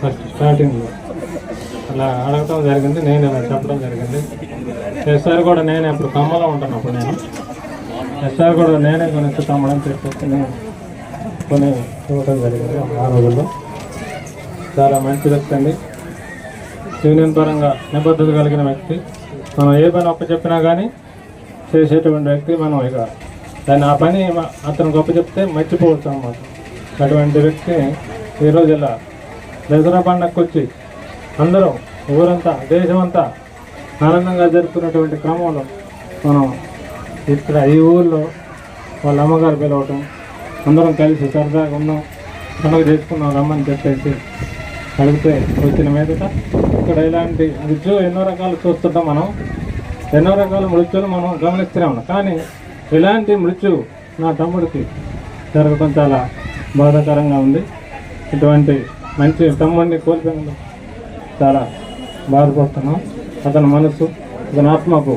First స్టార్టింగ్లో అలా అడగటం జరిగింది, నేను ఇలా చెప్పడం జరిగింది. ఎస్ఆర్ కూడా నేనే అప్పుడు ఖమ్మంలో ఉంటాను, అప్పుడు నేను ఎస్ఆర్ కూడా నేనే కొనేసి తమ్మడం చెప్పేసి నేను కొని ఇవ్వడం జరిగింది. ఆ రోజుల్లో చాలా మంచి వ్యక్తి అండి, యూనియన్ పరంగా నిబద్ధత కలిగిన వ్యక్తి. మనం ఏ పని ఒక్క చెప్పినా కానీ చేసేటువంటి వ్యక్తి. మనం ఇక దాన్ని ఆ పని అతను గొప్ప చెప్తే మర్చిపోవచ్చు అన్నమాట. అటువంటి వ్యక్తి ఈరోజు ఇలా దసరా పండగకు వచ్చి అందరూ ఊరంతా దేశమంతా ఆనందంగా జరుపుకున్నటువంటి క్రమంలో మనం ఇక్కడ ఈ ఊళ్ళో వాళ్ళ అమ్మగారు పిలవటం, అందరం కలిసి సరదాగా ఉన్నాం, పండుగ చేసుకున్నాం రమ్మని చెప్పేసి అడిగితే వచ్చిన మీదట ఇక్కడ ఇలాంటి మృత్యు ఎన్నో రకాలు చూస్తుంటాం. మనం ఎన్నో రకాల మృత్యులు మనం గమనిస్తూనే ఉన్నాం. కానీ ఇలాంటి మృత్యు నా తమ్ముడికి జరగడం చాలా బాధాకరంగా ఉంది. ఇటువంటి మంచి తమ్ముడిని కోల్పోయిన చాలా బాధపడుతున్నాం. అతని మనసు, అతని ఆత్మకు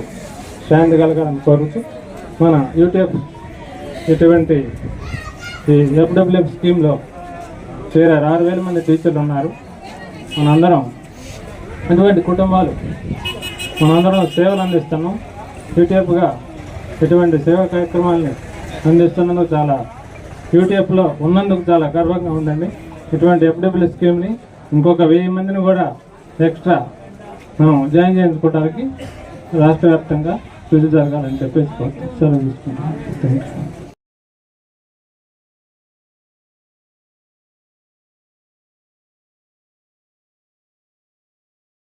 శాంతి కలగాలని కోరుతూ మన యూట్యూబ్ ఇటువంటి ఈ ఎఫ్డబ్ల్యూఎఫ్ స్కీమ్లో చేరారు. 6,000 మంది టీచర్లు ఉన్నారు. మనందరం ఇటువంటి కుటుంబాలు మనందరం సేవలు అందిస్తున్నాం. యూట్యూబ్గా ఇటువంటి సేవా కార్యక్రమాలని అందిస్తున్నందుకు చాలా యూట్యూబ్లో ఉన్నందుకు చాలా గర్వంగా ఉందండి. ఇటువంటి ఎఫ్డబ్ల్యూ స్కీమ్ని ఇంకొక 1000 మందిని కూడా ఎక్స్ట్రా మనం జాయిన్ చేయించుకోవడానికి రాష్ట్ర వ్యాప్తంగా కృషి జరగాలని చెప్పేసి సెలవు తీసుకుంటాం. Thank you.